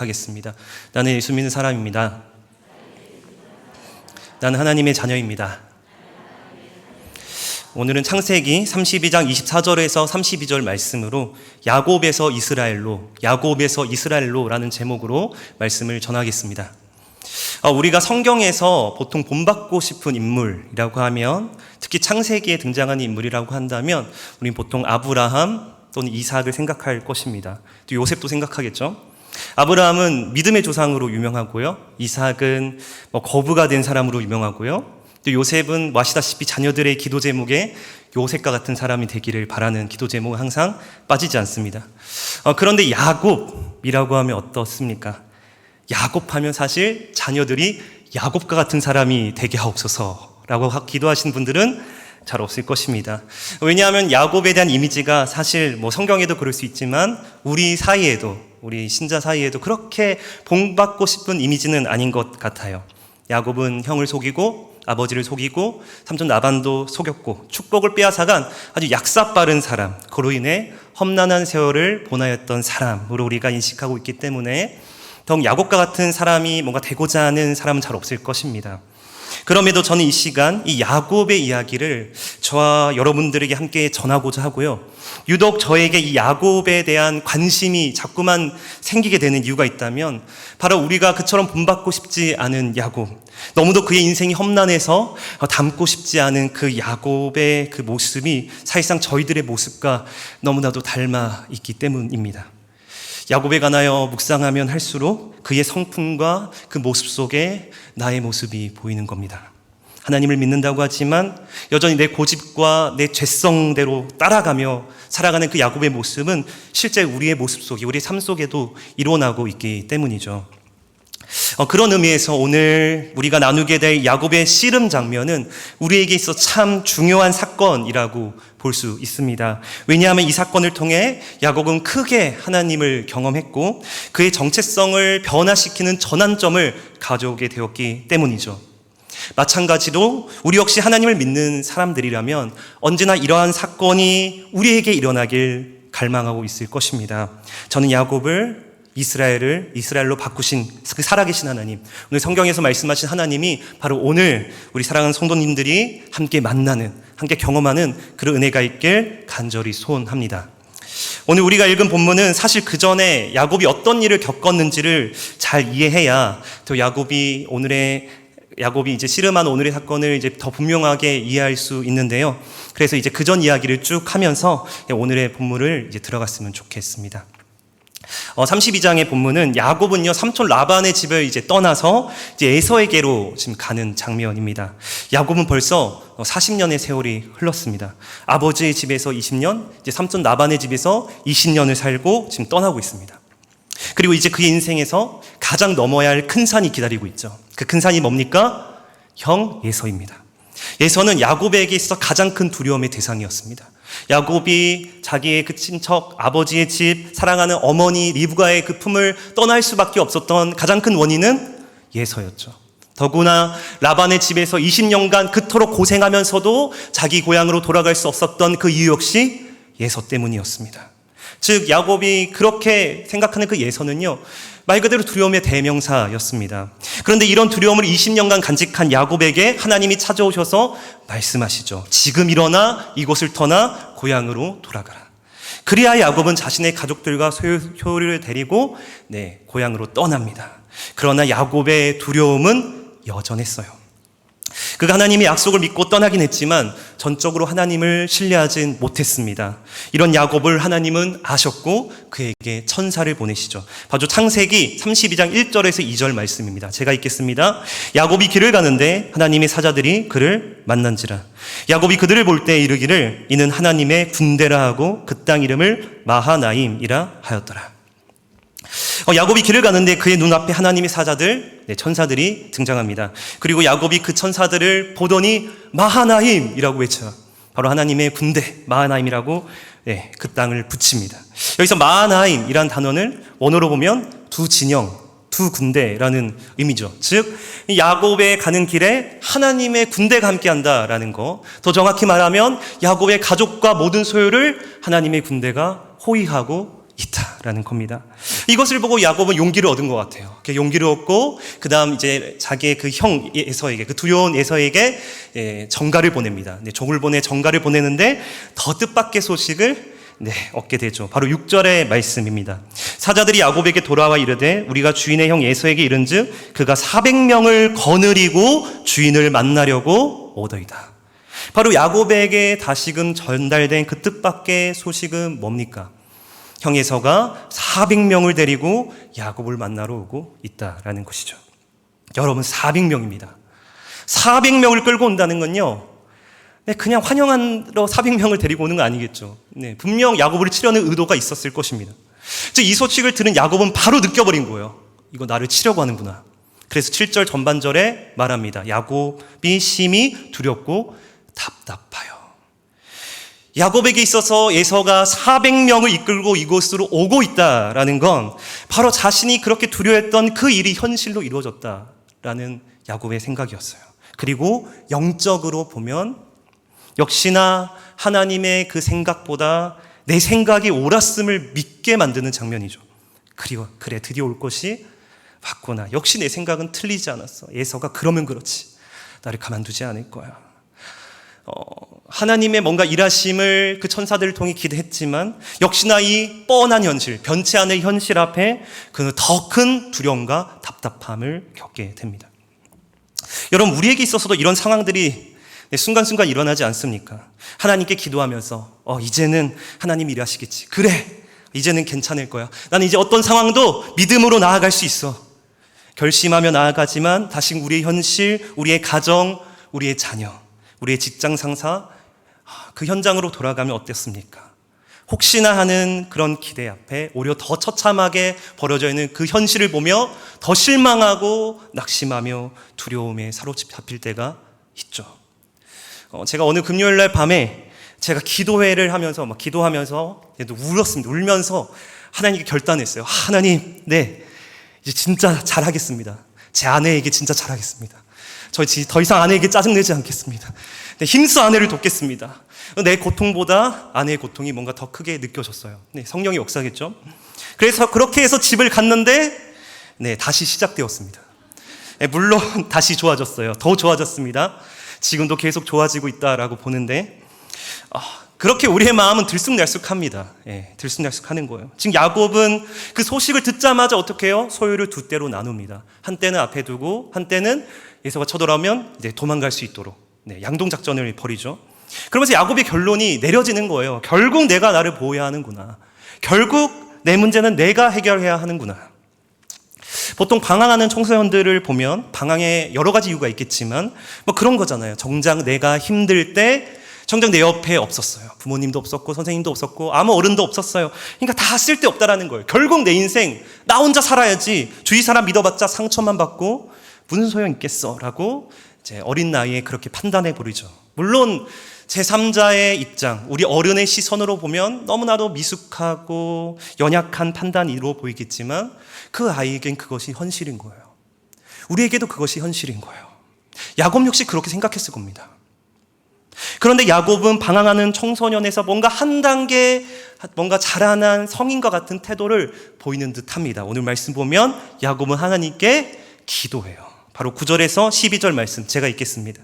하겠습니다. 나는 예수 믿는 사람입니다. 나는 하나님의 자녀입니다. 오늘은 창세기 32장 24절에서 32절 말씀으로 야곱에서 이스라엘로라는 제목으로 말씀을 전하겠습니다. 우리가 성경에서 보통 본받고 싶은 인물이라고 하면, 특히 창세기에 등장하는 인물이라고 한다면 우리는 보통 아브라함 또는 이삭을 생각할 것입니다. 또 요셉도 생각하겠죠. 아브라함은 믿음의 조상으로 유명하고요. 이삭은 거부가 된 사람으로 유명하고요. 또 요셉은 아시다시피 자녀들의 기도 제목에 요셉과 같은 사람이 되기를 바라는 기도 제목은 항상 빠지지 않습니다. 그런데 야곱이라고 하면 어떻습니까? 야곱하면 사실 자녀들이 야곱과 같은 사람이 되게 하옵소서라고 기도하시는 분들은 잘 없을 것입니다. 왜냐하면 야곱에 대한 이미지가 사실 성경에도 그럴 수 있지만 우리 신자 사이에도 그렇게 본받고 싶은 이미지는 아닌 것 같아요. 야곱은 형을 속이고 아버지를 속이고 삼촌 라반도 속였고 축복을 빼앗아간 아주 약삭빠른 사람, 그로 인해 험난한 세월을 보내었던 사람으로 우리가 인식하고 있기 때문에 더욱 야곱과 같은 사람이 뭔가 되고자 하는 사람은 잘 없을 것입니다. 그럼에도 저는 이 시간 이 야곱의 이야기를 저와 여러분들에게 함께 전하고자 하고요. 유독 저에게 이 야곱에 대한 관심이 자꾸만 생기게 되는 이유가 있다면 바로 우리가 그처럼 본받고 싶지 않은 야곱, 너무도 그의 인생이 험난해서 닮고 싶지 않은 그 야곱의 그 모습이 사실상 저희들의 모습과 너무나도 닮아 있기 때문입니다. 야곱에 관하여 묵상하면 할수록 그의 성품과 그 모습 속에 나의 모습이 보이는 겁니다. 하나님을 믿는다고 하지만 여전히 내 고집과 내 죄성대로 따라가며 살아가는 그 야곱의 모습은 실제 우리의 모습 속에, 우리의 삶 속에도 일어나고 있기 때문이죠. 그런 의미에서 오늘 우리가 나누게 될 야곱의 씨름 장면은 우리에게 있어 참 중요한 사건이라고 볼 수 있습니다. 왜냐하면 이 사건을 통해 야곱은 크게 하나님을 경험했고 그의 정체성을 변화시키는 전환점을 가져오게 되었기 때문이죠. 마찬가지로 우리 역시 하나님을 믿는 사람들이라면 언제나 이러한 사건이 우리에게 일어나길 갈망하고 있을 것입니다. 저는 야곱을 이스라엘로 바꾸신 그 살아계신 하나님, 오늘 성경에서 말씀하신 하나님이 바로 오늘 우리 사랑하는 성도님들이 함께 만나는, 함께 경험하는 그런 은혜가 있길 간절히 소원합니다. 오늘 우리가 읽은 본문은 사실 그 전에 야곱이 어떤 일을 겪었는지를 잘 이해해야 또 야곱이 이제 씨름한 오늘의 사건을 이제 더 분명하게 이해할 수 있는데요. 그래서 이제 그 전 이야기를 쭉 하면서 오늘의 본문을 이제 들어갔으면 좋겠습니다. 32장의 본문은 야곱은요, 삼촌 라반의 집을 이제 떠나서 이제 에서에게로 지금 가는 장면입니다. 야곱은 벌써 40년의 세월이 흘렀습니다. 아버지의 집에서 20년, 이제 삼촌 라반의 집에서 20년을 살고 지금 떠나고 있습니다. 그리고 이제 그의 인생에서 가장 넘어야 할 큰 산이 기다리고 있죠. 그 큰 산이 뭡니까? 형 에서입니다. 에서는 야곱에게 있어 가장 큰 두려움의 대상이었습니다. 야곱이 자기의 그 친척, 아버지의 집, 사랑하는 어머니 리브가의 그 품을 떠날 수밖에 없었던 가장 큰 원인은 에서였죠. 더구나 라반의 집에서 20년간 그토록 고생하면서도 자기 고향으로 돌아갈 수 없었던 그 이유 역시 에서 때문이었습니다. 즉 야곱이 그렇게 생각하는 그 에서는요, 말 그대로 두려움의 대명사였습니다. 그런데 이런 두려움을 20년간 간직한 야곱에게 하나님이 찾아오셔서 말씀하시죠. 지금 일어나 이곳을 떠나 고향으로 돌아가라. 그래야 야곱은 자신의 가족들과 소유를 데리고 고향으로 떠납니다. 그러나 야곱의 두려움은 여전했어요. 그가 하나님의 약속을 믿고 떠나긴 했지만 전적으로 하나님을 신뢰하진 못했습니다. 이런 야곱을 하나님은 아셨고 그에게 천사를 보내시죠. 바로 창세기 32장 1절에서 2절 말씀입니다. 제가 읽겠습니다. 야곱이 길을 가는데 하나님의 사자들이 그를 만난지라. 야곱이 그들을 볼 때 이르기를 이는 하나님의 군대라 하고 그 땅 이름을 마하나임이라 하였더라. 야곱이 길을 가는데 그의 눈앞에 하나님의 사자들, 천사들이 등장합니다. 그리고 야곱이 그 천사들을 보더니 마하나임이라고 외쳐요. 바로 하나님의 군대, 마하나임이라고 그 땅을 붙입니다. 여기서 마하나임이란 단어는 원어로 보면 두 진영, 두 군대라는 의미죠. 즉 야곱의 가는 길에 하나님의 군대가 함께한다라는 거, 더 정확히 말하면 야곱의 가족과 모든 소유를 하나님의 군대가 호위하고 있다라는 겁니다. 이것을 보고 야곱은 용기를 얻은 것 같아요. 용기를 얻고 그 다음 이제 자기의 그 형 에서에게, 그 두려운 에서에게 전가를 보냅니다. 종을 보내 전가를 보내는데 더 뜻밖의 소식을 얻게 되죠. 바로 6절의 말씀입니다. 사자들이 야곱에게 돌아와 이르되 우리가 주인의 형 에서에게 이른즉 그가 400명을 거느리고 주인을 만나려고 오더이다. 바로 야곱에게 다시금 전달된 그 뜻밖의 소식은 뭡니까? 형 에서가 400명을 데리고 야곱을 만나러 오고 있다라는 것이죠. 여러분, 400명입니다. 400명을 끌고 온다는 건요, 그냥 환영하러 400명을 데리고 오는 거 아니겠죠. 분명 야곱을 치려는 의도가 있었을 것입니다. 즉, 이 소식을 들은 야곱은 바로 느껴버린 거예요. 이거 나를 치려고 하는구나. 그래서 7절 전반절에 말합니다. 야곱이 심히 두렵고 답답하여. 야곱에게 있어서 에서가 400명을 이끌고 이곳으로 오고 있다라는 건 바로 자신이 그렇게 두려워했던 그 일이 현실로 이루어졌다라는 야곱의 생각이었어요. 그리고 영적으로 보면 역시나 하나님의 그 생각보다 내 생각이 옳았음을 믿게 만드는 장면이죠. 그리고 그래, 드디어 올 것이 왔구나. 역시 내 생각은 틀리지 않았어. 에서가 그러면 그렇지, 나를 가만두지 않을 거야. 하나님의 뭔가 일하심을 그 천사들을 통해 기대했지만 역시나 이 뻔한 현실, 변치 않을 현실 앞에 그 더 큰 두려움과 답답함을 겪게 됩니다. 여러분, 우리에게 있어서도 이런 상황들이 순간순간 일어나지 않습니까? 하나님께 기도하면서 이제는 하나님이 일하시겠지. 그래, 이제는 괜찮을 거야. 나는 이제 어떤 상황도 믿음으로 나아갈 수 있어. 결심하며 나아가지만 다시 우리의 현실, 우리의 가정, 우리의 자녀, 우리의 직장 상사, 그 현장으로 돌아가면 어땠습니까? 혹시나 하는 그런 기대 앞에 오히려 더 처참하게 벌어져 있는 그 현실을 보며 더 실망하고 낙심하며 두려움에 사로잡힐 때가 있죠. 제가 어느 금요일 날 밤에 제가 기도회를 하면서 기도하면서 울었습니다. 울면서 하나님께 결단했어요. 하나님, 이제 진짜 잘하겠습니다. 제 아내에게 진짜 잘하겠습니다. 저 더 이상 아내에게 짜증내지 않겠습니다. 힘써 아내를 돕겠습니다. 내 고통보다 아내의 고통이 뭔가 더 크게 느껴졌어요. 성령의 역사겠죠. 그래서 그렇게 해서 집을 갔는데 다시 시작되었습니다. 물론 다시 좋아졌어요. 더 좋아졌습니다. 지금도 계속 좋아지고 있다라고 보는데 그렇게 우리의 마음은 들쑥날쑥합니다. 들쑥날쑥하는 거예요. 지금 야곱은 그 소식을 듣자마자 어떻게 해요? 소유를 두 때로 나눕니다. 한때는 앞에 두고 한때는 에서가 쳐들어오면 이제 도망갈 수 있도록 양동작전을 벌이죠. 그러면서 야곱의 결론이 내려지는 거예요. 결국 내가 나를 보호해야 하는구나. 결국 내 문제는 내가 해결해야 하는구나. 보통 방황하는 청소년들을 보면 방황에 여러 가지 이유가 있겠지만 그런 거잖아요. 정작 내가 힘들 때 정작 내 옆에 없었어요. 부모님도 없었고 선생님도 없었고 아무 어른도 없었어요. 그러니까 다 쓸데없다라는 거예요. 결국 내 인생 나 혼자 살아야지. 주위 사람 믿어봤자 상처만 받고 무슨 소용 있겠어 라고 이제 어린 나이에 그렇게 판단해 버리죠. 물론 제3자의 입장, 우리 어른의 시선으로 보면 너무나도 미숙하고 연약한 판단으로 보이겠지만 그 아이에겐 그것이 현실인 거예요. 우리에게도 그것이 현실인 거예요. 야곱 역시 그렇게 생각했을 겁니다. 그런데 야곱은 방황하는 청소년에서 뭔가 한 단계 뭔가 자라난 성인과 같은 태도를 보이는 듯합니다. 오늘 말씀 보면 야곱은 하나님께 기도해요. 바로 9절에서 12절 말씀 제가 읽겠습니다.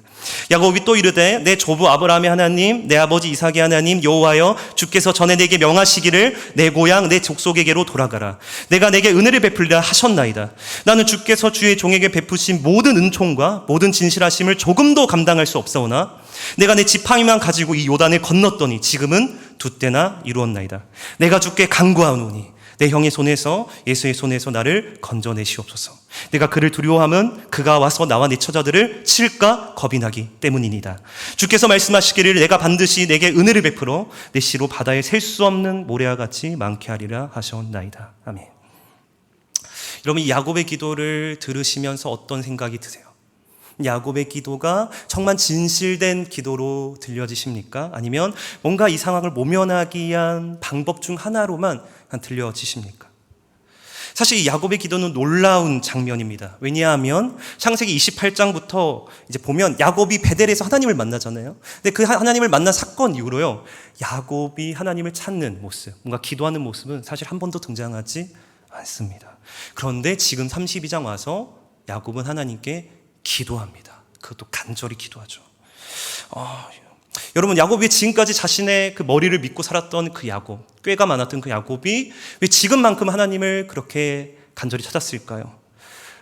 야곱이 또 이르되 내 조부 아브라함의 하나님, 내 아버지 이삭의 하나님 여호와여, 주께서 전에 내게 명하시기를 내 고향 내 족속에게로 돌아가라. 내가 내게 은혜를 베풀리라 하셨나이다. 나는 주께서 주의 종에게 베푸신 모든 은총과 모든 진실하심을 조금도 감당할 수 없사오나 내가 내 지팡이만 가지고 이 요단을 건넜더니 지금은 두 때나 이루었나이다. 내가 주께 간구하노니 내 형의 손에서 예수의 손에서 나를 건져내시옵소서. 내가 그를 두려워함은 그가 와서 나와 내 처자들을 칠까 겁이 나기 때문이니이다. 주께서 말씀하시기를 내가 반드시 내게 은혜를 베풀어 내 씨로 바다에 셀 수 없는 모래와 같이 많게 하리라 하셨나이다. 아멘. 여러분, 이 야곱의 기도를 들으시면서 어떤 생각이 드세요? 야곱의 기도가 정말 진실된 기도로 들려지십니까? 아니면 뭔가 이 상황을 모면하기 위한 방법 중 하나로만 들려지십니까? 사실 이 야곱의 기도는 놀라운 장면입니다. 왜냐하면 창세기 28장부터 이제 보면 야곱이 베델에서 하나님을 만나잖아요. 근데 그 하나님을 만난 사건 이후로요, 야곱이 하나님을 찾는 모습, 뭔가 기도하는 모습은 사실 한 번도 등장하지 않습니다. 그런데 지금 32장 와서 야곱은 하나님께 기도합니다. 그것도 간절히 기도하죠. 여러분, 야곱이 지금까지 자신의 그 머리를 믿고 살았던 그 야곱, 꾀가 많았던 그 야곱이 왜 지금만큼 하나님을 그렇게 간절히 찾았을까요?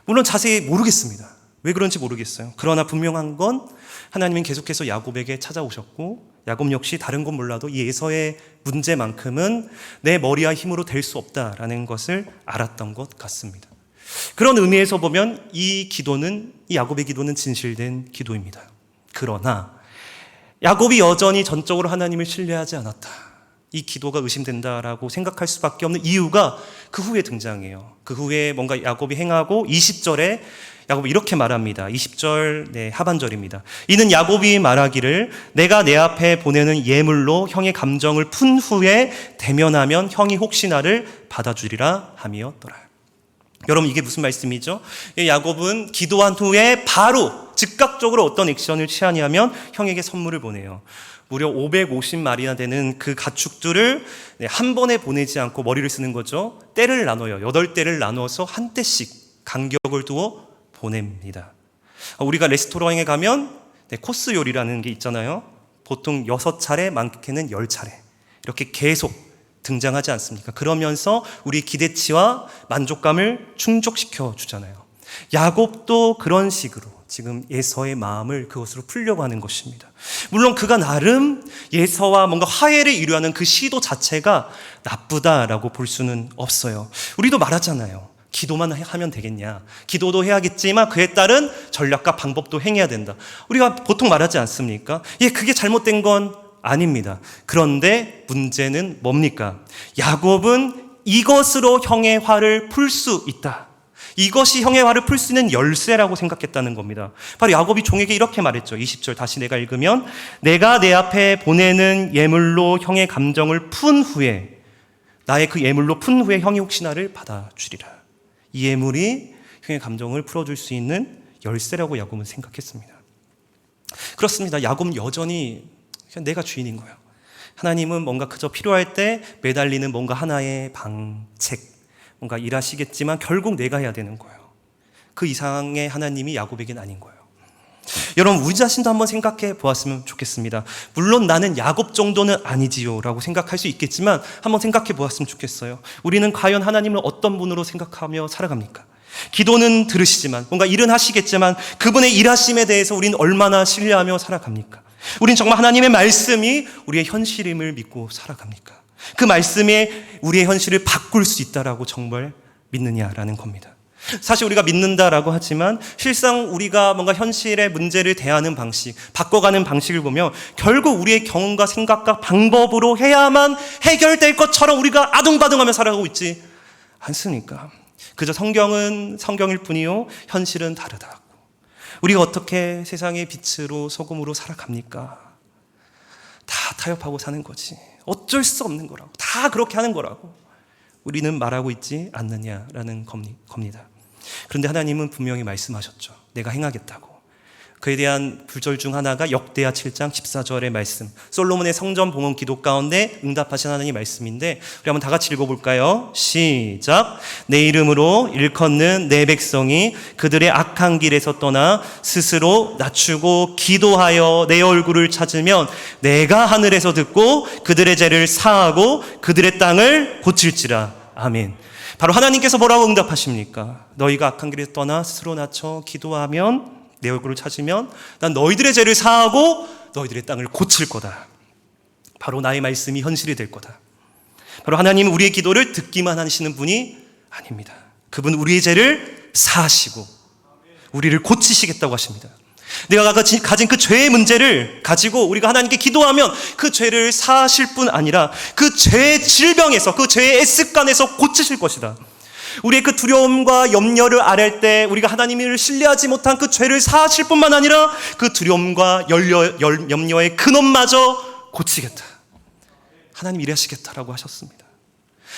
물론 자세히 모르겠습니다. 왜 그런지 모르겠어요. 그러나 분명한 건 하나님은 계속해서 야곱에게 찾아오셨고, 야곱 역시 다른 건 몰라도 이 에서의 문제만큼은 내 머리와 힘으로 될 수 없다라는 것을 알았던 것 같습니다. 그런 의미에서 보면 이 야곱의 기도는 진실된 기도입니다. 그러나 야곱이 여전히 전적으로 하나님을 신뢰하지 않았다, 이 기도가 의심된다라고 생각할 수밖에 없는 이유가 그 후에 등장해요. 그 후에 뭔가 야곱이 행하고 20절에 야곱이 이렇게 말합니다. 20절 하반절입니다. 이는 야곱이 말하기를 내가 내 앞에 보내는 예물로 형의 감정을 푼 후에 대면하면 형이 혹시 나를 받아주리라 함이었더라. 여러분, 이게 무슨 말씀이죠? 야곱은 기도한 후에 바로 즉각적으로 어떤 액션을 취하냐면 형에게 선물을 보내요. 무려 550마리나 되는 그 가축들을 한 번에 보내지 않고 머리를 쓰는 거죠. 떼를 나눠요. 8떼를 나눠서 한 떼씩 간격을 두어 보냅니다. 우리가 레스토랑에 가면 코스 요리라는 게 있잖아요. 보통 6차례, 많게는 10차례 이렇게 계속 등장하지 않습니까? 그러면서 우리 기대치와 만족감을 충족시켜 주잖아요. 야곱도 그런 식으로 지금 에서의 마음을 그것으로 풀려고 하는 것입니다. 물론 그가 나름 에서와 뭔가 화해를 이루려는 그 시도 자체가 나쁘다라고 볼 수는 없어요. 우리도 말하잖아요. 기도만 하면 되겠냐? 기도도 해야겠지만 그에 따른 전략과 방법도 행해야 된다. 우리가 보통 말하지 않습니까? 그게 잘못된 건 아닙니다. 그런데 문제는 뭡니까? 야곱은 이것으로 형의 화를 풀 수 있다, 이것이 형의 화를 풀 수 있는 열쇠라고 생각했다는 겁니다. 바로 야곱이 종에게 이렇게 말했죠. 20절 다시 내가 읽으면 내가 내 앞에 보내는 예물로 형의 감정을 푼 후에, 나의 그 예물로 푼 후에 형이 혹시 나를 받아주리라. 이 예물이 형의 감정을 풀어줄 수 있는 열쇠라고 야곱은 생각했습니다. 그렇습니다. 야곱은 여전히 그냥 내가 주인인 거예요. 하나님은 뭔가 그저 필요할 때 매달리는 뭔가 하나의 방책, 뭔가 일하시겠지만 결국 내가 해야 되는 거예요. 그 이상의 하나님이 야곱에겐 아닌 거예요. 여러분, 우리 자신도 한번 생각해 보았으면 좋겠습니다. 물론 나는 야곱 정도는 아니지요 라고 생각할 수 있겠지만 한번 생각해 보았으면 좋겠어요. 우리는 과연 하나님을 어떤 분으로 생각하며 살아갑니까? 기도는 들으시지만, 뭔가 일은 하시겠지만 그분의 일하심에 대해서 우리는 얼마나 신뢰하며 살아갑니까? 우린 정말 하나님의 말씀이 우리의 현실임을 믿고 살아갑니까? 그 말씀이 우리의 현실을 바꿀 수 있다라고 정말 믿느냐라는 겁니다. 사실 우리가 믿는다라고 하지만 실상 우리가 뭔가 현실의 문제를 대하는 방식, 바꿔가는 방식을 보면 결국 우리의 경험과 생각과 방법으로 해야만 해결될 것처럼 우리가 아둥바둥하며 살아가고 있지 않습니까? 그저 성경은 성경일 뿐이요 현실은 다르다고. 우리가 어떻게 세상의 빛으로 소금으로 살아갑니까? 다 타협하고 사는 거지. 어쩔 수 없는 거라고. 다 그렇게 하는 거라고 우리는 말하고 있지 않느냐라는 겁니다. 그런데 하나님은 분명히 말씀하셨죠. 내가 행하겠다고. 그에 대한 구절 중 하나가 역대하 7장 14절의 말씀, 솔로몬의 성전 봉헌 기도 가운데 응답하신 하나님의 말씀인데 우리 한번 다 같이 읽어볼까요? 시작. 내 이름으로 일컫는 내 백성이 그들의 악한 길에서 떠나 스스로 낮추고 기도하여 내 얼굴을 찾으면 내가 하늘에서 듣고 그들의 죄를 사하고 그들의 땅을 고칠지라. 아멘. 바로 하나님께서 뭐라고 응답하십니까? 너희가 악한 길에서 떠나 스스로 낮춰 기도하면, 내 얼굴을 찾으면 난 너희들의 죄를 사하고 너희들의 땅을 고칠 거다. 바로 나의 말씀이 현실이 될 거다. 바로 하나님은 우리의 기도를 듣기만 하시는 분이 아닙니다. 그분 우리의 죄를 사하시고 우리를 고치시겠다고 하십니다. 내가 가진 그 죄의 문제를 가지고 우리가 하나님께 기도하면 그 죄를 사하실 뿐 아니라 그 죄의 질병에서, 그 죄의 애습관에서 고치실 것이다. 우리의 그 두려움과 염려를 앓을 때 우리가 하나님을 신뢰하지 못한 그 죄를 사하실 뿐만 아니라 그 두려움과 염려의 근원마저 고치겠다. 하나님 일하시겠다라고 하셨습니다.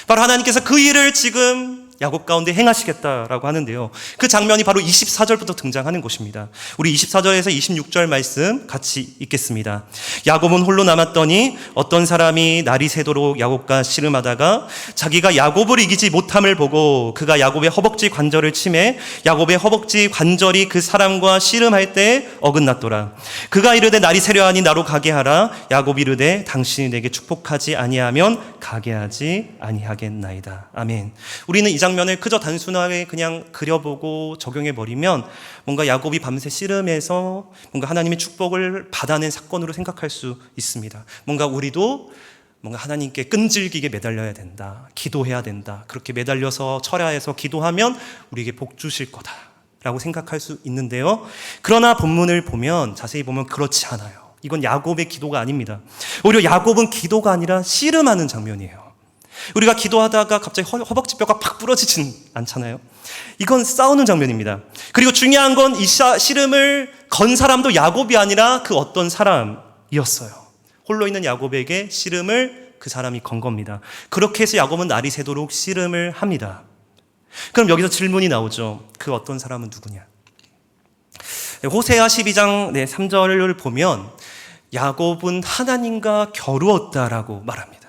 바로 하나님께서 그 일을 지금 야곱 가운데 행하시겠다라고 하는데요. 그 장면이 바로 24절부터 등장하는 것입니다. 우리 24절에서 26절 말씀 같이 읽겠습니다. 야곱은 홀로 남았더니 어떤 사람이 날이 새도록 야곱과 씨름하다가 자기가 야곱을 이기지 못함을 보고 그가 야곱의 허벅지 관절을 치매 야곱의 허벅지 관절이 그 사람과 씨름할 때 어긋났더라. 그가 이르되 날이 새려하니 나로 가게 하라. 야곱이 이르되 당신이 내게 축복하지 아니하면 가게 하지 아니하겠나이다. 아멘. 우리는 이 장면을 그저 단순하게 그냥 그려보고 적용해버리면 뭔가 야곱이 밤새 씨름해서 뭔가 하나님의 축복을 받아낸 사건으로 생각할 수 있습니다. 뭔가 우리도 뭔가 하나님께 끈질기게 매달려야 된다. 기도해야 된다. 그렇게 매달려서 철야해서 기도하면 우리에게 복 주실 거다 라고 생각할 수 있는데요. 그러나 본문을 보면 자세히 보면 그렇지 않아요. 이건 야곱의 기도가 아닙니다. 오히려 야곱은 기도가 아니라 씨름하는 장면이에요. 우리가 기도하다가 갑자기 허벅지뼈가 팍 부러지진 않잖아요. 이건 싸우는 장면입니다. 그리고 중요한 건 이 씨름을 건 사람도 야곱이 아니라 그 어떤 사람이었어요. 홀로 있는 야곱에게 씨름을 그 사람이 건 겁니다. 그렇게 해서 야곱은 날이 새도록 씨름을 합니다. 그럼 여기서 질문이 나오죠. 그 어떤 사람은 누구냐? 호세아 12장 3절을 보면 야곱은 하나님과 겨루었다라고 말합니다.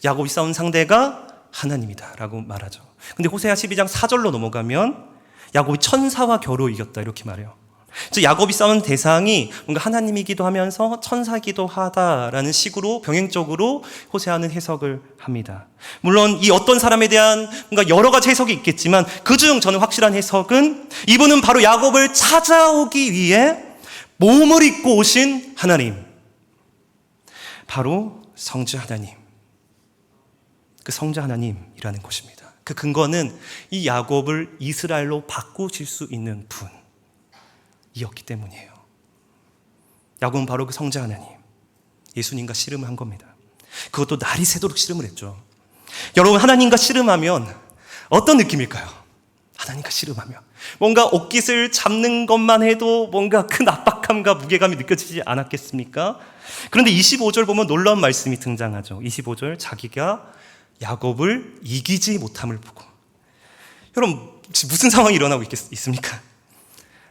야곱이 싸운 상대가 하나님이다라고 말하죠. 근데 호세아 12장 4절로 넘어가면 야곱이 천사와 겨루 이겼다 이렇게 말해요. 즉 야곱이 싸운 대상이 뭔가 하나님이기도 하면서 천사기도 하다라는 식으로 병행적으로 호세아는 해석을 합니다. 물론 이 어떤 사람에 대한 뭔가 여러 가지 해석이 있겠지만 그중 저는 확실한 해석은 이분은 바로 야곱을 찾아오기 위해 몸을 입고 오신 하나님, 바로 성자 하나님, 그 성자 하나님이라는 것입니다. 그 근거는 이 야곱을 이스라엘로 바꾸실 수 있는 분이었기 때문이에요. 야곱은 바로 그 성자 하나님, 예수님과 씨름을 한 겁니다. 그것도 날이 새도록 씨름을 했죠. 여러분, 하나님과 씨름하면 어떤 느낌일까요? 하나님과 씨름하면 뭔가 옷깃을 잡는 것만 해도 뭔가 큰 압박감과 무게감이 느껴지지 않았겠습니까? 그런데 25절 보면 놀라운 말씀이 등장하죠. 25절, 자기가 야곱을 이기지 못함을 보고. 여러분, 무슨 상황이 일어나고 있습니까?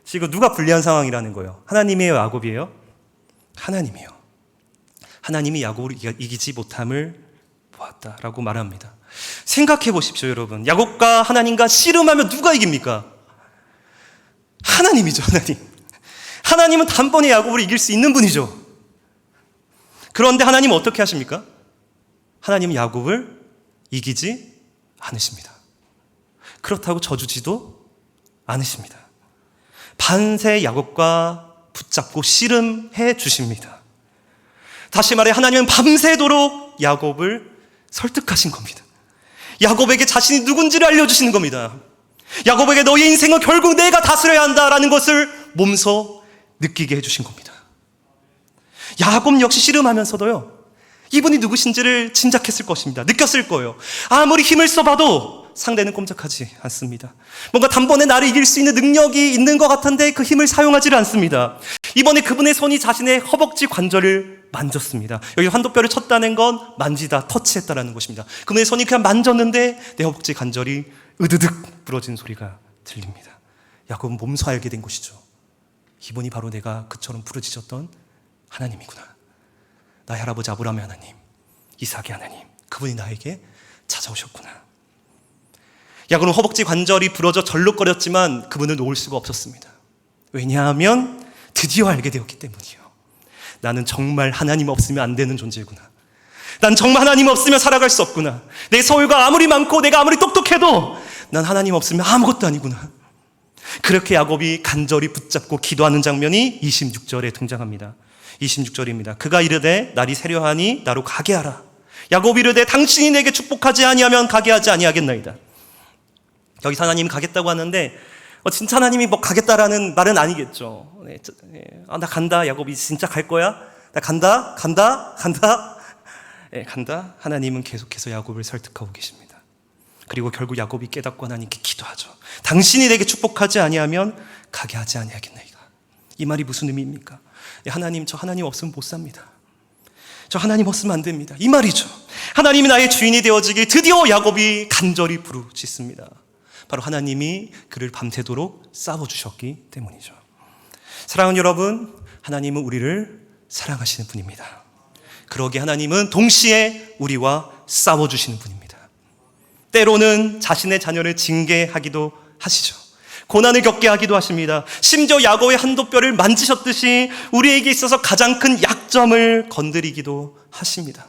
지금 누가 불리한 상황이라는 거예요? 하나님이에요, 야곱이에요? 하나님이에요. 하나님이 야곱을 이기지 못함을 보았다라고 말합니다. 생각해 보십시오, 여러분. 야곱과 하나님과 씨름하면 누가 이깁니까? 하나님이죠, 하나님. 하나님은 단번에 야곱을 이길 수 있는 분이죠. 그런데 하나님은 어떻게 하십니까? 하나님은 야곱을 이기지 않으십니다. 그렇다고 져주지도 않으십니다. 반세 야곱과 붙잡고 씨름해 주십니다. 다시 말해 하나님은 밤새도록 야곱을 설득하신 겁니다. 야곱에게 자신이 누군지를 알려주시는 겁니다. 야곱에게 너의 인생은 결국 내가 다스려야 한다라는 것을 몸소 느끼게 해주신 겁니다. 야곱 역시 씨름하면서도요, 이분이 누구신지를 짐작했을 것입니다. 느꼈을 거예요. 아무리 힘을 써봐도 상대는 꼼짝하지 않습니다. 뭔가 단번에 나를 이길 수 있는 능력이 있는 것 같은데 그 힘을 사용하지를 않습니다. 이번에 그분의 손이 자신의 허벅지 관절을 만졌습니다. 여기 환도뼈를 쳤다는 건 만지다, 터치했다라는 것입니다. 그분의 손이 그냥 만졌는데 내 허벅지 관절이 으드득 부러진 소리가 들립니다. 야곱은 몸소 알게 된 것이죠. 이분이 바로 내가 그처럼 부르짖었던 하나님이구나. 나의 할아버지 아브라함의 하나님, 이삭의 하나님, 그분이 나에게 찾아오셨구나. 야곱은 허벅지 관절이 부러져 절룩거렸지만 그분은 놓을 수가 없었습니다. 왜냐하면 드디어 알게 되었기 때문이에요. 나는 정말 하나님 없으면 안 되는 존재구나. 난 정말 하나님 없으면 살아갈 수 없구나. 내 소유가 아무리 많고 내가 아무리 똑똑해도 난 하나님 없으면 아무것도 아니구나. 그렇게 야곱이 간절히 붙잡고 기도하는 장면이 26절에 등장합니다. 26절입니다. 그가 이르되 날이 새려하니 나로 가게 하라. 야곱이 이르되 당신이 내게 축복하지 아니하면 가게 하지 아니하겠나이다. 여기서 하나님이 가겠다고 하는데 진짜 하나님이 뭐 가겠다라는 말은 아니겠죠. 나 간다. 야곱이 진짜 갈 거야? 나 간다. 간다. 하나님은 계속해서 야곱을 설득하고 계십니다. 그리고 결국 야곱이 깨닫고 하나님께 기도하죠. 당신이 내게 축복하지 아니하면 가게 하지 아니하겠나이다. 이 말이 무슨 의미입니까? 하나님, 저 하나님 없으면 못 삽니다. 저 하나님 없으면 안 됩니다. 이 말이죠. 하나님이 나의 주인이 되어지길 드디어 야곱이 간절히 부르짖습니다. 바로 하나님이 그를 밤새도록 싸워주셨기 때문이죠. 사랑하는 여러분, 하나님은 우리를 사랑하시는 분입니다. 그러기에 하나님은 동시에 우리와 싸워주시는 분입니다. 때로는 자신의 자녀를 징계하기도 하시죠. 고난을 겪게 하기도 하십니다. 심지어 야곱의 한도뼈를 만지셨듯이 우리에게 있어서 가장 큰 약점을 건드리기도 하십니다.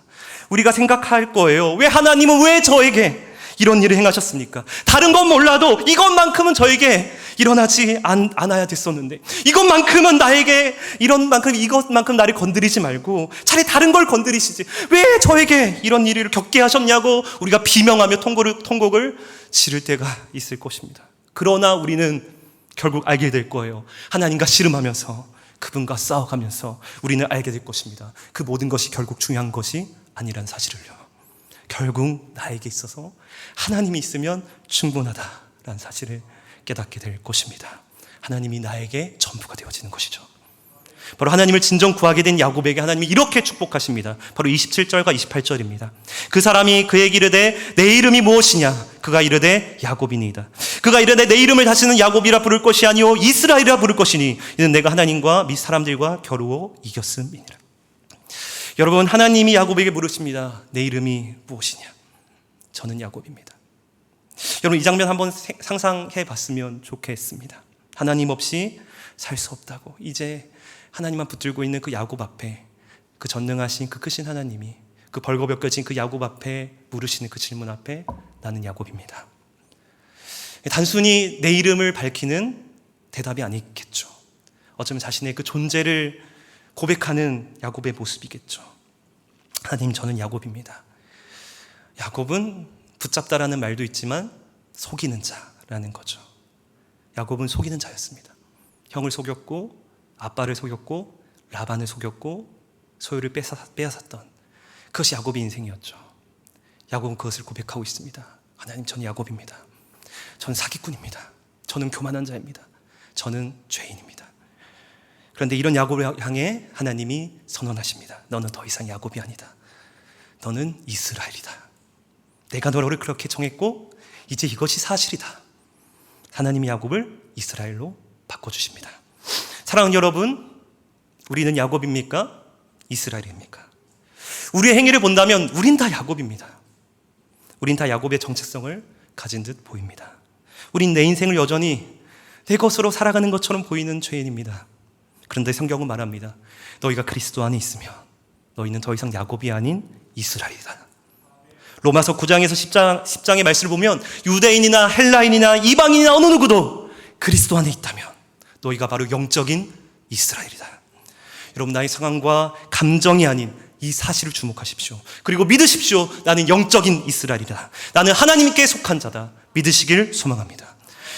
우리가 생각할 거예요. 왜 하나님은 왜 저에게 이런 일을 행하셨습니까? 다른 건 몰라도 이것만큼은 저에게 일어나지 않아야 됐었는데, 이것만큼은 나에게 이것만큼 나를 건드리지 말고 차라리 다른 걸 건드리시지, 왜 저에게 이런 일을 겪게 하셨냐고 우리가 비명하며 통곡을 지를 때가 있을 것입니다. 그러나 우리는 결국 알게 될 거예요. 하나님과 씨름하면서, 그분과 싸워가면서 우리는 알게 될 것입니다. 그 모든 것이 결국 중요한 것이 아니란 사실을요. 결국 나에게 있어서 하나님이 있으면 충분하다라는 사실을 깨닫게 될 것입니다. 하나님이 나에게 전부가 되어지는 것이죠. 바로 하나님을 진정 구하게 된 야곱에게 하나님이 이렇게 축복하십니다. 바로 27절과 28절입니다. 그 사람이 그에게 이르되 내 이름이 무엇이냐? 그가 이르되 야곱이니이다. 그가 이르되 내 이름을 다시는 야곱이라 부를 것이 아니요 이스라엘이라 부를 것이니 이는 내가 하나님과 및 사람들과 겨루어 이겼음이니라. 여러분, 하나님이 야곱에게 물으십니다. 내 이름이 무엇이냐? 저는 야곱입니다. 여러분, 이 장면 한번 상상해 봤으면 좋겠습니다. 하나님 없이 살 수 없다고, 이제 하나님만 붙들고 있는 그 야곱 앞에, 그 전능하신 그 크신 하나님이 그 벌거벗겨진 그 야곱 앞에 물으시는 그 질문 앞에 나는 야곱입니다. 단순히 내 이름을 밝히는 대답이 아니겠죠. 어쩌면 자신의 그 존재를 고백하는 야곱의 모습이겠죠. 하나님, 저는 야곱입니다. 야곱은 붙잡다라는 말도 있지만 속이는 자라는 거죠. 야곱은 속이는 자였습니다. 형을 속였고 아빠를 속였고 라반을 속였고 소유를 빼앗았던 그것이 야곱의 인생이었죠. 야곱은 그것을 고백하고 있습니다. 하나님, 저는 야곱입니다. 저는 사기꾼입니다. 저는 교만한 자입니다. 저는 죄인입니다. 그런데 이런 야곱을 향해 하나님이 선언하십니다. 너는 더 이상 야곱이 아니다. 너는 이스라엘이다. 내가 너를 그렇게 정했고 이제 이것이 사실이다. 하나님이 야곱을 이스라엘로 바꿔주십니다. 사랑하는 여러분, 우리는 야곱입니까? 이스라엘입니까? 우리의 행위를 본다면 우린 다 야곱입니다. 우린 다 야곱의 정체성을 가진 듯 보입니다. 우린 내 인생을 여전히 내 것으로 살아가는 것처럼 보이는 죄인입니다. 그런데 성경은 말합니다. 너희가 그리스도 안에 있으면 너희는 더 이상 야곱이 아닌 이스라엘이다. 로마서 9장에서 10장의 말씀을 보면 유대인이나 헬라인이나 이방인이나 어느 누구도 그리스도 안에 있다면 너희가 바로 영적인 이스라엘이다. 여러분, 나의 상황과 감정이 아닌 이 사실을 주목하십시오. 그리고 믿으십시오. 나는 영적인 이스라엘이다. 나는 하나님께 속한 자다. 믿으시길 소망합니다.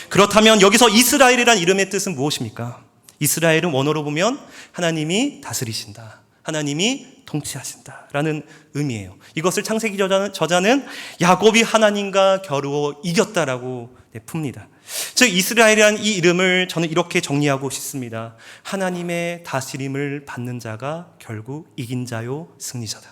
그렇다면 여기서 이스라엘이란 이름의 뜻은 무엇입니까? 이스라엘은 원어로 보면 하나님이 다스리신다, 하나님이 통치하신다 라는 의미예요. 이것을 창세기 저자는 야곱이 하나님과 겨루어 이겼다라고 풉니다. 즉 이스라엘이라는 이 이름을 저는 이렇게 정리하고 싶습니다. 하나님의 다스림을 받는 자가 결국 이긴 자요 승리자다.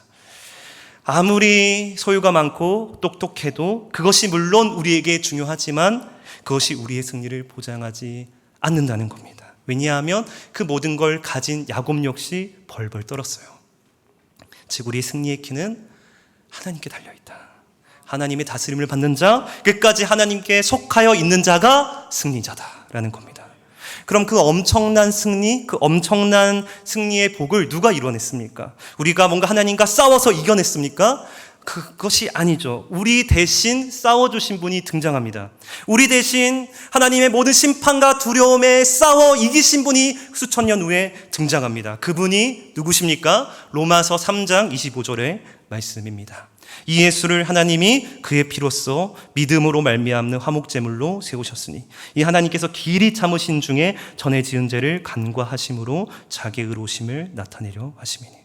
아무리 소유가 많고 똑똑해도 그것이 물론 우리에게 중요하지만 그것이 우리의 승리를 보장하지 않는다는 겁니다. 왜냐하면 그 모든 걸 가진 야곱 역시 벌벌 떨었어요. 즉 우리의 승리의 키는 하나님께 달려있다. 하나님의 다스림을 받는 자, 끝까지 하나님께 속하여 있는 자가 승리자다라는 겁니다. 그럼 그 엄청난 승리, 그 엄청난 승리의 복을 누가 이뤄냈습니까? 우리가 뭔가 하나님과 싸워서 이겨냈습니까? 그것이 아니죠. 우리 대신 싸워주신 분이 등장합니다. 우리 대신 하나님의 모든 심판과 두려움에 싸워 이기신 분이 수천 년 후에 등장합니다. 그분이 누구십니까? 로마서 3장 25절의 말씀입니다. 이 예수를 하나님이 그의 피로써 믿음으로 말미암는 화목제물로 세우셨으니 이 하나님께서 길이 참으신 중에 전에 지은 죄를 간과하심으로 자기의 의로우심을 나타내려 하심이니.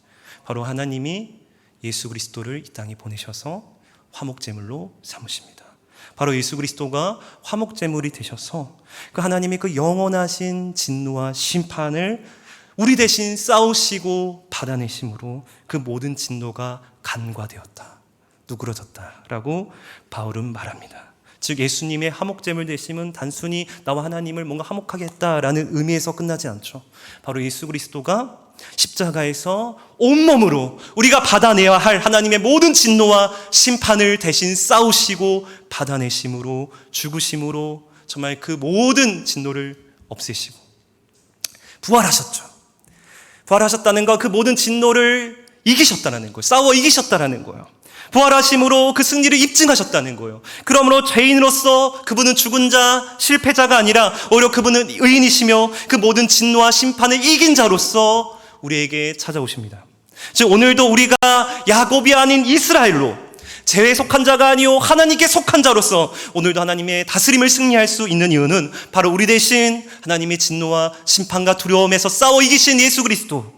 바로 하나님이 예수 그리스도를 이 땅에 보내셔서 화목제물로 삼으십니다. 바로 예수 그리스도가 화목제물이 되셔서 그 하나님의 그 영원하신 진노와 심판을 우리 대신 싸우시고 받아내심으로 그 모든 진노가 간과되었다, 누그러졌다라고 바울은 말합니다. 즉 예수님의 화목제물 되심은 단순히 나와 하나님을 뭔가 화목하게 했다라는 의미에서 끝나지 않죠. 바로 예수 그리스도가 십자가에서 온몸으로 우리가 받아내야 할 하나님의 모든 진노와 심판을 대신 싸우시고 받아내심으로, 죽으심으로 정말 그 모든 진노를 없애시고 부활하셨죠. 부활하셨다는 것, 그 모든 진노를 이기셨다는 거예요. 싸워 이기셨다는 거예요. 부활하심으로 그 승리를 입증하셨다는 거예요. 그러므로 죄인으로서 그분은 죽은 자, 실패자가 아니라 오히려 그분은 의인이시며 그 모든 진노와 심판을 이긴 자로서 우리에게 찾아오십니다. 즉 오늘도 우리가 야곱이 아닌 이스라엘로, 죄에 속한 자가 아니요 하나님께 속한 자로서 오늘도 하나님의 다스림을 승리할 수 있는 이유는 바로 우리 대신 하나님의 진노와 심판과 두려움에서 싸워 이기신 예수 그리스도,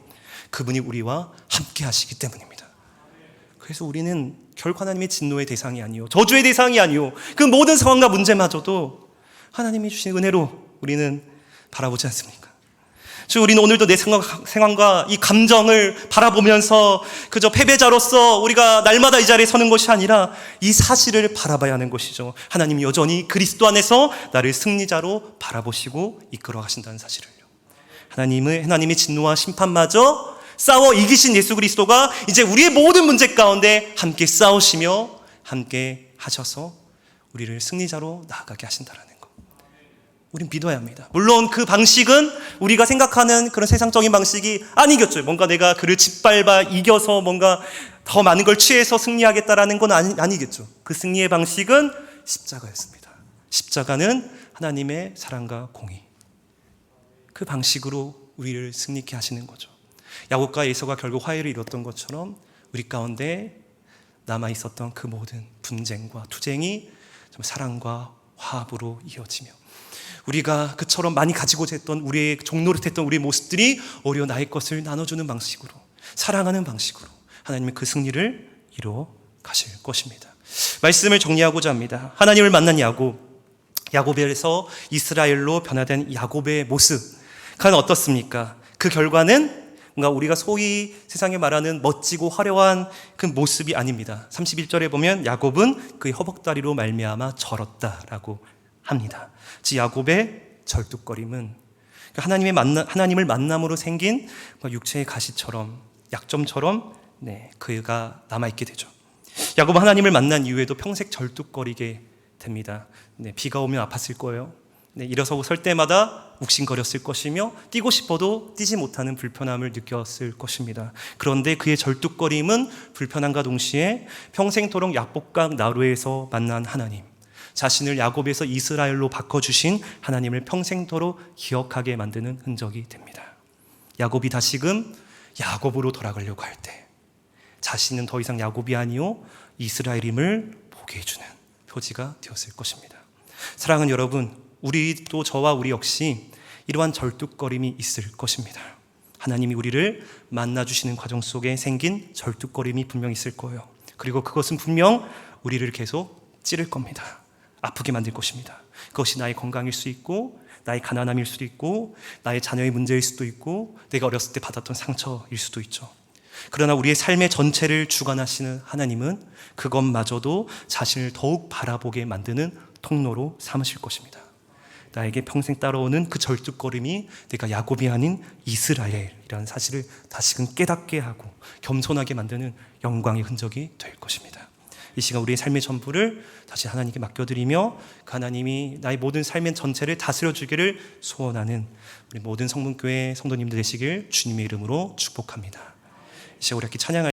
그분이 우리와 함께 하시기 때문입니다. 그래서 우리는 결코 하나님의 진노의 대상이 아니요 저주의 대상이 아니요 그 모든 상황과 문제마저도 하나님이 주신 은혜로 우리는 바라보지 않습니까? 즉 우리는 오늘도 내 상황과 이 감정을 바라보면서 그저 패배자로서 우리가 날마다 이 자리에 서는 것이 아니라 이 사실을 바라봐야 하는 것이죠. 하나님이 여전히 그리스도 안에서 나를 승리자로 바라보시고 이끌어 가신다는 사실을요. 하나님의 진노와 심판마저 싸워 이기신 예수 그리스도가 이제 우리의 모든 문제 가운데 함께 싸우시며 함께 하셔서 우리를 승리자로 나아가게 하신다라는 것, 우린 믿어야 합니다. 물론 그 방식은 우리가 생각하는 그런 세상적인 방식이 아니겠죠. 뭔가 내가 그를 짓밟아 이겨서 뭔가 더 많은 걸 취해서 승리하겠다라는 건 아니겠죠. 그 승리의 방식은 십자가였습니다. 십자가는 하나님의 사랑과 공의, 그 방식으로 우리를 승리케 하시는 거죠. 야곱과 에서가 결국 화해를 이뤘던 것처럼 우리 가운데 남아있었던 그 모든 분쟁과 투쟁이 사랑과 화합으로 이어지며 우리가 그처럼 많이 가지고자 했던 우리의 종노릇했던 우리의 모습들이 오히려 나의 것을 나눠주는 방식으로, 사랑하는 방식으로 하나님의 그 승리를 이루어 가실 것입니다. 말씀을 정리하고자 합니다. 하나님을 만난 야곱에서 이스라엘로 변화된 야곱의 모습, 그건 어떻습니까? 그 결과는 뭔가 우리가 소위 세상에 말하는 멋지고 화려한 그 모습이 아닙니다. 31절에 보면 야곱은 그의 허벅다리로 말미암아 절었다라고 합니다. 즉 야곱의 절뚝거림은 하나님을 만남으로 생긴 육체의 가시처럼, 약점처럼 그가 남아있게 되죠. 야곱은 하나님을 만난 이후에도 평생 절뚝거리게 됩니다. 비가 오면 아팠을 거예요. 일어서고 설 때마다 욱신거렸을 것이며 뛰고 싶어도 뛰지 못하는 불편함을 느꼈을 것입니다. 그런데 그의 절뚝거림은 불편함과 동시에 평생토록 야복강 나루에서 만난 하나님, 자신을 야곱에서 이스라엘로 바꿔주신 하나님을 평생토록 기억하게 만드는 흔적이 됩니다. 야곱이 다시금 야곱으로 돌아가려고 할 때 자신은 더 이상 야곱이 아니요 이스라엘임을 보게 해주는 표지가 되었을 것입니다. 사랑하는 여러분, 우리도 저와 우리 역시 이러한 절뚝거림이 있을 것입니다. 하나님이 우리를 만나주시는 과정 속에 생긴 절뚝거림이 분명 있을 거예요. 그리고 그것은 분명 우리를 계속 찌를 겁니다. 아프게 만들 것입니다. 그것이 나의 건강일 수 있고, 나의 가난함일 수도 있고, 나의 자녀의 문제일 수도 있고, 내가 어렸을 때 받았던 상처일 수도 있죠. 그러나 우리의 삶의 전체를 주관하시는 하나님은 그것마저도 자신을 더욱 바라보게 만드는 통로로 삼으실 것입니다. 나에게 평생 따라오는 그 절뚝거림이 내가 야곱이 아닌 이스라엘이라는 사실을 다시금 깨닫게 하고 겸손하게 만드는 영광의 흔적이 될 것입니다. 이 시간 우리의 삶의 전부를 다시 하나님께 맡겨드리며 그 하나님이 나의 모든 삶의 전체를 다스려주기를 소원하는 우리 모든 성문교회 성도님들 되시길 주님의 이름으로 축복합니다. 이 시간 우리 함께 찬양할